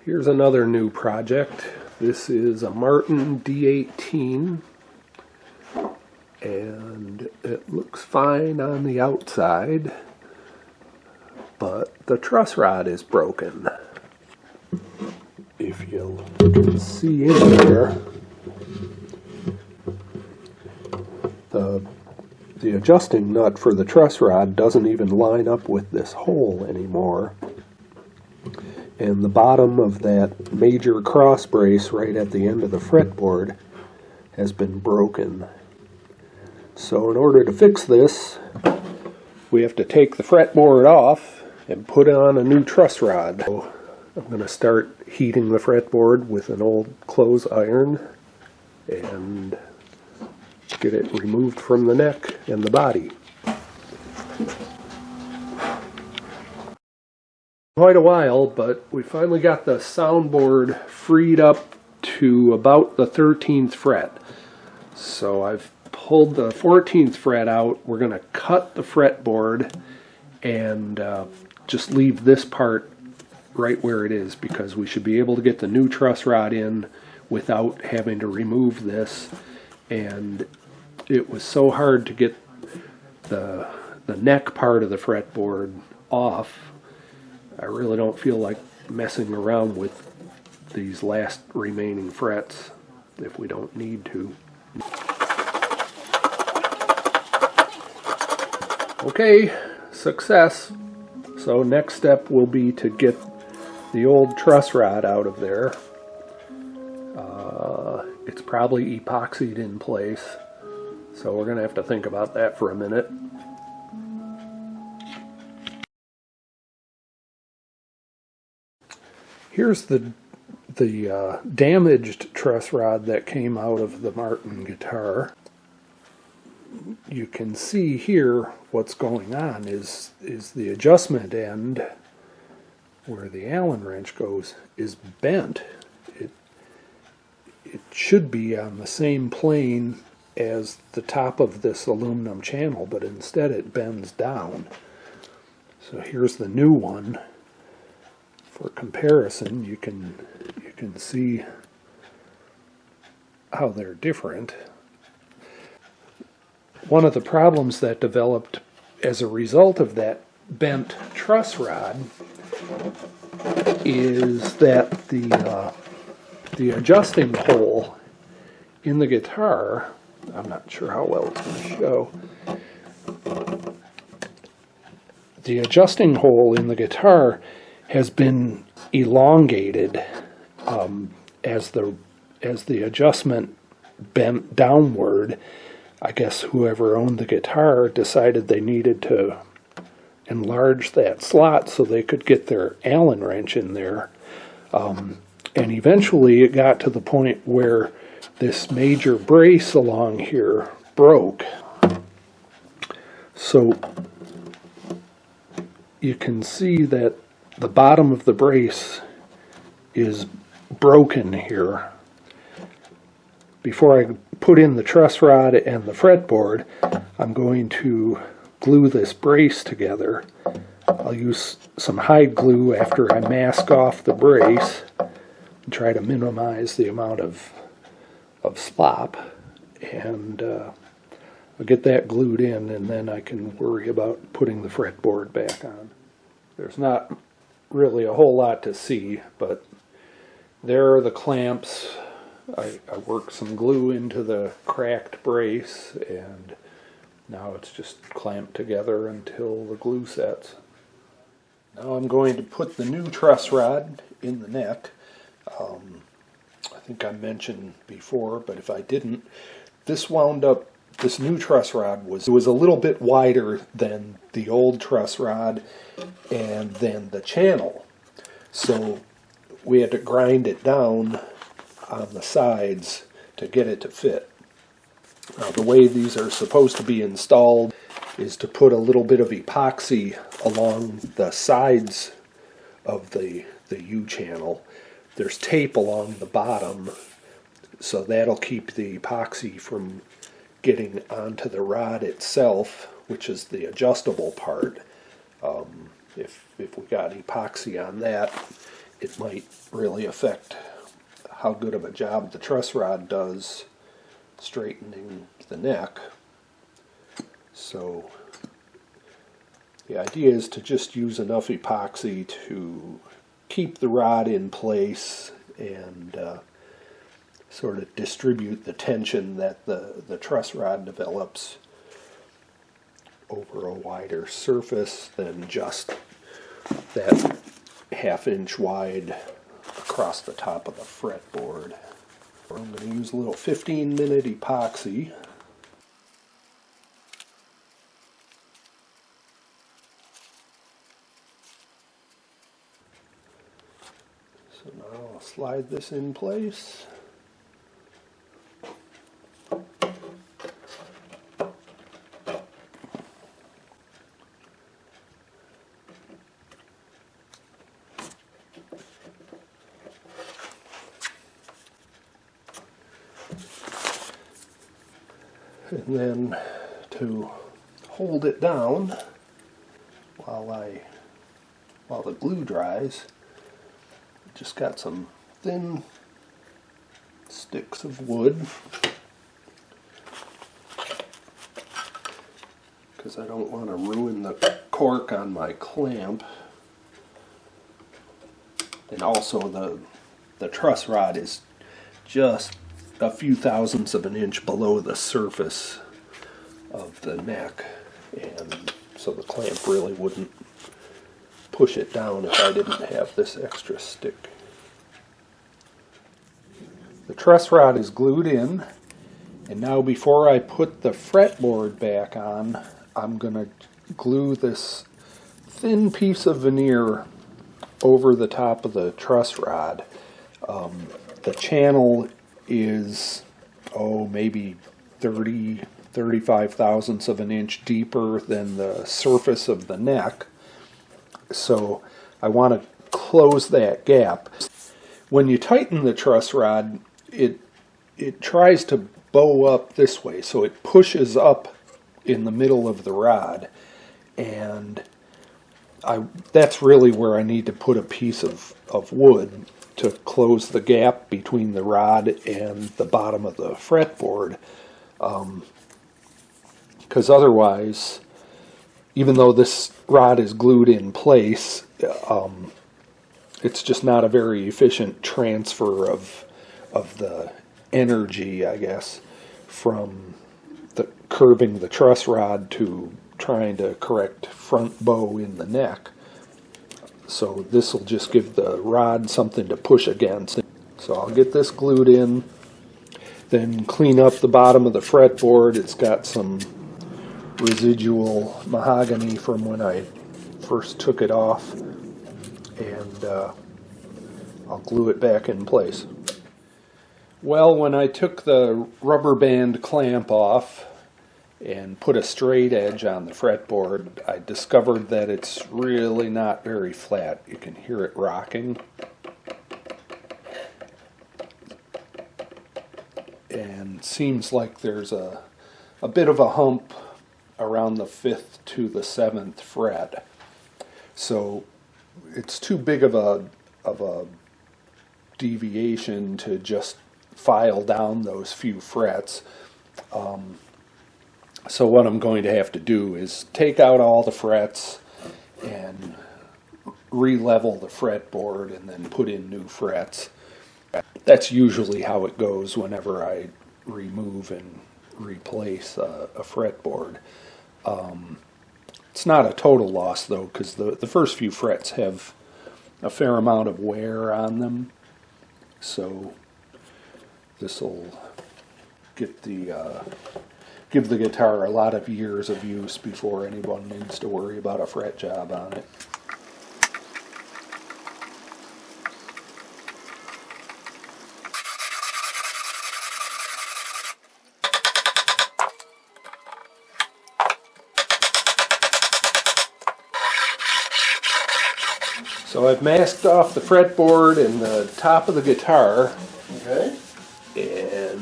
Here's another new project. This is a Martin D18 and it looks fine on the outside, but the truss rod is broken. If you can see in there, the adjusting nut for the truss rod doesn't even line up with this hole anymore. And the bottom of that major cross brace right at the end of the fretboard has been broken. So in order to fix this, we have to take the fretboard off and put on a new truss rod. So I'm going to start heating the fretboard with an old clothes iron and get it removed from the neck and the body. Quite a while, but we finally got the soundboard freed up to about the 13th fret. So I've pulled the 14th fret out. We're going to cut the fretboard and just leave this part right where it is, because we should be able to get the new truss rod in without having to remove this. And it was so hard to get the neck part of the fretboard off. I really don't feel like messing around with these last remaining frets if we don't need to. Okay, success. So next step will be to get the old truss rod out of there. It's probably epoxied in place, so we're going to have to think about that for a minute. Here's the damaged truss rod that came out of the Martin guitar. You can see here what's going on is the adjustment end where the Allen wrench goes is bent. It should be on the same plane as the top of this aluminum channel, but instead it bends down. So here's the new one. For comparison, you can see how they're different. One of the problems that developed as a result of that bent truss rod is that the adjusting hole in the guitar, I'm not sure how well it's going to show, the adjusting hole in the guitar has been elongated as the adjustment bent downward. I guess whoever owned the guitar decided they needed to enlarge that slot so they could get their Allen wrench in there. And eventually it got to the point where this major brace along here broke. So you can see that the bottom of the brace is broken here. Before I put in the truss rod and the fretboard, I'm going to glue this brace together. I'll use some hide glue after I mask off the brace and try to minimize the amount of slop. And I'll get that glued in, and then I can worry about putting the fretboard back on. There's not really a whole lot to see, but there are the clamps. I worked some glue into the cracked brace, and now it's just clamped together until the glue sets. Now I'm going to put the new truss rod in the neck. I think I mentioned before, but if I didn't, this new truss rod was a little bit wider than the old truss rod and then the channel. So we had to grind it down on the sides to get it to fit. Now the way these are supposed to be installed is to put a little bit of epoxy along the sides of the U-channel. There's tape along the bottom, so that'll keep the epoxy from getting onto the rod itself, which is the adjustable part. If we got epoxy on that, it might really affect how good of a job the truss rod does straightening the neck. So the idea is to just use enough epoxy to keep the rod in place and sort of distribute the tension that the truss rod develops over a wider surface than just that half-inch wide across the top of the fretboard. I'm going to use a little 15-minute epoxy. So now I'll slide this in place. And then to hold it down while the glue dries, just got some thin sticks of wood because I don't want to ruin the cork on my clamp. And also the truss rod is just a few thousandths of an inch below the surface of the neck, and so the clamp really wouldn't push it down if I didn't have this extra stick. The truss rod is glued in, and now before I put the fretboard back on, I'm going to glue this thin piece of veneer over the top of the truss rod. The channel is, maybe 35 thousandths of an inch deeper than the surface of the neck. So I want to close that gap. When you tighten the truss rod, it tries to bow up this way, so it pushes up in the middle of the rod, and that's really where I need to put a piece of wood to close the gap between the rod and the bottom of the fretboard, because otherwise, even though this rod is glued in place, it's just not a very efficient transfer of the energy, I guess, from the curving the truss rod to trying to correct front bow in the neck. So this will just give the rod something to push against. So I'll get this glued in, then clean up the bottom of the fretboard. It's got some residual mahogany from when I first took it off, and I'll glue it back in place. Well, when I took the rubber band clamp off and put a straight edge on the fretboard, I discovered that it's really not very flat. You can hear it rocking. And seems like there's a bit of a hump around the 5th to the 7th fret. So it's too big of a deviation to just file down those few frets. So what I'm going to have to do is take out all the frets and re-level the fretboard and then put in new frets. That's usually how it goes whenever I remove and replace a fretboard. It's not a total loss though, because the first few frets have a fair amount of wear on them. So this will get give the guitar a lot of years of use before anyone needs to worry about a fret job on it. So I've masked off the fretboard and the top of the guitar. Okay. And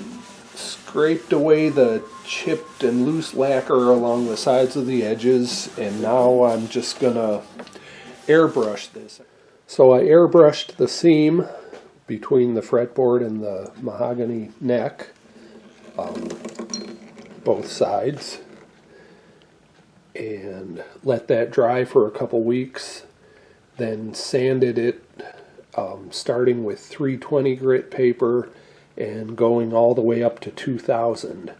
scraped away the chipped and loose lacquer along the sides of the edges, and now I'm just gonna airbrush this. So I airbrushed the seam between the fretboard and the mahogany neck, both sides, and let that dry for a couple weeks. Then sanded it, starting with 320 grit paper and going all the way up to 2000.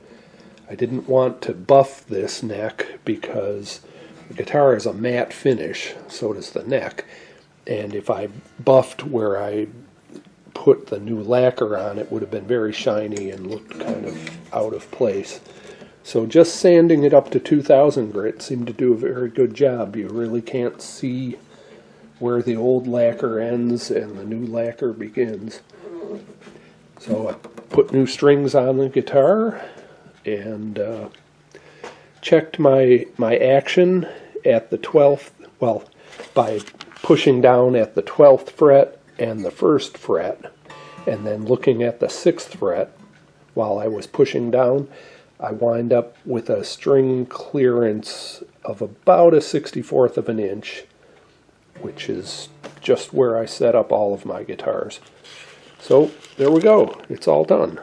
I didn't want to buff this neck because the guitar is a matte finish, so does the neck. And if I buffed where I put the new lacquer on, it would have been very shiny and looked kind of out of place. So just sanding it up to 2000 grit seemed to do a very good job. You really can't see where the old lacquer ends and the new lacquer begins. So I put new strings on the guitar and checked my action at the 12th, well, by pushing down at the 12th fret and the 1st fret, and then looking at the 6th fret while I was pushing down. I wind up with a string clearance of about a 64th of an inch, which is just where I set up all of my guitars. So there we go, it's all done.